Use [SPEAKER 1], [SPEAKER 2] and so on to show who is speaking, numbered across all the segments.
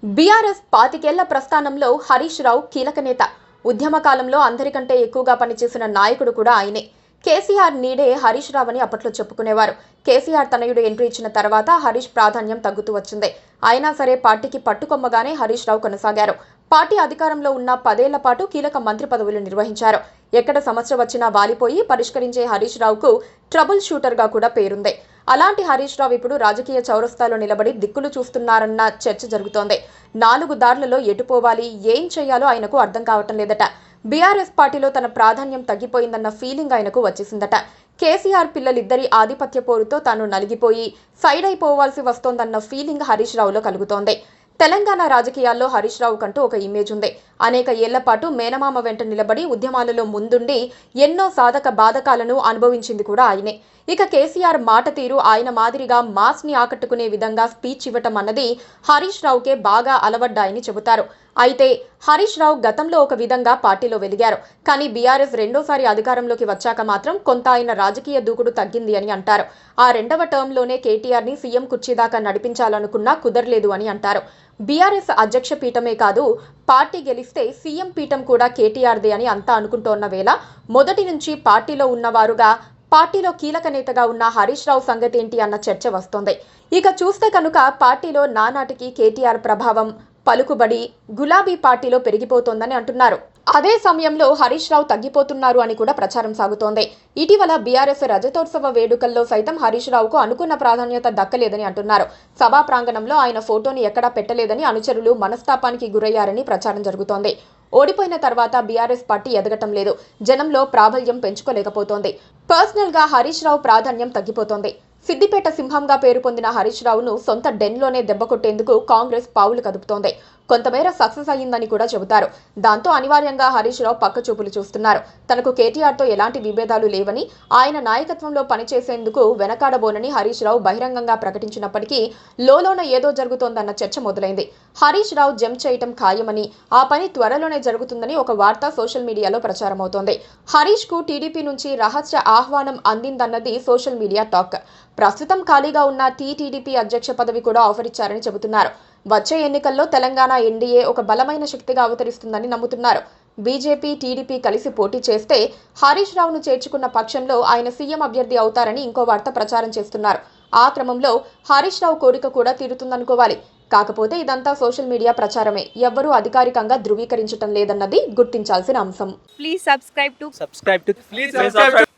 [SPEAKER 1] BRS 25 ఏళ్ల ప్రస్థానంలో హరీష్ రావు కీలక నేత. ఉద్యమ కాలంలో అందరికంటే ఎక్కువగా పనిచేసిన నాయకుడు కూడా ఆయనే. కేసీఆర్ నీడే హరీష్ రావు అని అప్పట్లో చెప్పుకునేవారు. కేసీఆర్ తనయుడు ఎంట్రీ ఇచ్చిన తర్వాత హరీష్ ప్రాధాన్యం తగ్గుతూ వచ్చింది. అయినా సరే పార్టీకి పట్టుకొమ్మగానే హరీష్ రావు కొనసాగారు. పార్టీ అధికారంలో ఉన్న 10 ఏళ్ల పాటు కీలక మంత్రి పదవులు నిర్వహించారు. ఎక్కడ సమస్య వచ్చినా వాలిపోయి పరిష్కరించే హరీష్ రావుకు ట్రబుల్ షూటర్ గా కూడా పేరుంది. అలాంటి హరీష్ రావు ఇప్పుడు రాజకీయ చౌరస్తాలో నిలబడి దిక్కులు చూస్తున్నారన్న చర్చ జరుగుతోంది. 4 దారులలో ఎటుపోవాలి, ఏం చేయాలో ఆయనకు అర్థం కావటం లేదట. బీఆర్ఎస్ పార్టీలో తన ప్రాధాన్యం తగ్గిపోయిందన్న ఫీలింగ్ ఆయనకు వచ్చేసిందట. కేసీఆర్ పిల్లలిద్దరి ఆధిపత్య పోరుతో తాను నలిగిపోయి సైడ్ అయిపోవాల్సి వస్తోందన్న ఫీలింగ్ హరీష్ రావులో కలుగుతోంది. తెలంగాణ రాజకీయాల్లో హరీష్ రావు కంటూ ఒక ఇమేజ్ ఉంది. అనేక ఏళ్ల పాటు మేనమామ వెంట నిలబడి ఉద్యమాలలో ముందుండి ఎన్నో సాధక బాధకాలను అనుభవించింది కూడా ఆయనే. ఇక కేసీఆర్ మాట తీరు ఆయన మాదిరిగా మాస్ ని ఆకట్టుకునే విధంగా స్పీచ్ ఇవ్వటం అన్నది హరీష్ రావుకే బాగా అలవడ్డాయని చెబుతారు. అయితే హరీష్ రావు గతంలో ఒక విధంగా పార్టీలో వెలిగారు. కానీ బీఆర్ఎస్ రెండోసారి అధికారంలోకి వచ్చాక మాత్రం కొంత ఆయన రాజకీయ దూకుడు తగ్గింది అని అంటారు. ఆ 2వ టర్మ్లోనే కేటీఆర్ ని సీఎం కుర్చీదాకా నడిపించాలనుకున్నా కుదరలేదు అని అంటారు. బీఆర్ఎస్ అధ్యక్ష పీఠమే కాదు, పార్టీ గెలిస్తే సీఎం పీఠం కూడా కేటీఆర్దే అని అంతా అనుకుంటోన్న వేళ మొదటి నుంచి పార్టీలో ఉన్నవారుగా పార్టీలో కీలక నేతగా ఉన్న హరీష్ రావు సంగతేంటి అన్న చర్చ వస్తోంది. ఇక చూస్తే కనుక పార్టీలో నానాటికి కేటీఆర్ ప్రభావం, పలుకుబడి గులాబీ పార్టీలో పెరిగిపోతోందని అంటున్నారు. అదే సమయంలో హరీష్ రావు తగ్గిపోతున్నారు అని కూడా ప్రచారం సాగుతోంది. ఇటీవల బీఆర్ఎస్ రజతోత్సవ వేడుకల్లో సైతం హరీష్ రావుకు అనుకున్న ప్రాధాన్యత దక్కలేదని అంటున్నారు. సభా ప్రాంగణంలో ఆయన ఫోటోని ఎక్కడా పెట్టలేదని అనుచరులు మనస్తాపానికి గురయ్యారని ప్రచారం జరుగుతోంది. ఓడిపోయిన తర్వాత బీఆర్ఎస్ పార్టీ ఎదగటం లేదు, జనంలో ప్రాబల్యం పెంచుకోలేకపోతోంది. పర్సనల్ గా హరీష్ రావు ప్రాధాన్యం తగ్గిపోతోంది. సిద్దిపేట సింహంగా పేరు పొందిన హరీష్ రావును సొంత డెన్లోనే దెబ్బ కొట్టేందుకు కాంగ్రెస్ పావులు కదుపుతోంది. కొంతమేర సక్సెస్ అయ్యిందని కూడా చెబుతారు. దాంతో అనివార్యంగా హరీష్ రావు పక్క చూపులు చూస్తున్నారు. తనకు కేటీఆర్తో ఎలాంటి విభేదాలు లేవని, ఆయన నాయకత్వంలో పనిచేసేందుకు వెనకాడబోనని హరీష్ రావు బహిరంగంగా ప్రకటించినప్పటికీ లోలోన ఏదో జరుగుతోందన్న చర్చ మొదలైంది. హరీష్ రావు జంప్ చేయటం ఖాయమని, ఆ పని త్వరలోనే జరుగుతుందని ఒక వార్త సోషల్ మీడియాలో ప్రచారమవుతోంది. హరీష్ కు టీడీపీ నుంచి రహస్య ఆహ్వానం అందిందన్నది సోషల్ మీడియా టాక్. ప్రస్తుతం ఖాళీగా ఉన్న టీడీపీ అధ్యక్ష పదవి కూడా ఆఫర్ ఇచ్చారని చెబుతున్నారు. వచ్చే ఎన్నికల్లో తెలంగాణ ఎన్డీఏ ఒక బలమైన శక్తిగా అవతరిస్తుందని నమ్ముతున్నారు. బీజేపీ, టీడీపీ కలిసి పోటీ చేస్తే హరీష్ రావును చేర్చుకున్న పక్షంలో ఆయన సీఎం అభ్యర్థి అవుతారని ఇంకో వార్త ప్రచారం చేస్తున్నారు. ఆ క్రమంలో హరీష్ రావు కోరిక కూడా తీరుతుందనుకోవాలి. కాకపోతే ఇదంతా సోషల్ మీడియా ప్రచారమే, ఎవ్వరూ అధికారికంగా ధృవీకరించడం లేదన్నది గుర్తించాల్సిన అంశం.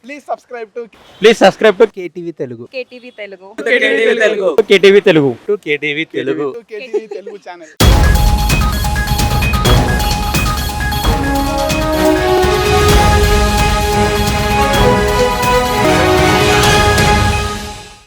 [SPEAKER 2] Please subscribe to
[SPEAKER 3] KTV Telugu.
[SPEAKER 2] KTV Telugu.
[SPEAKER 3] KTV Telugu.
[SPEAKER 4] KTV Telugu channel.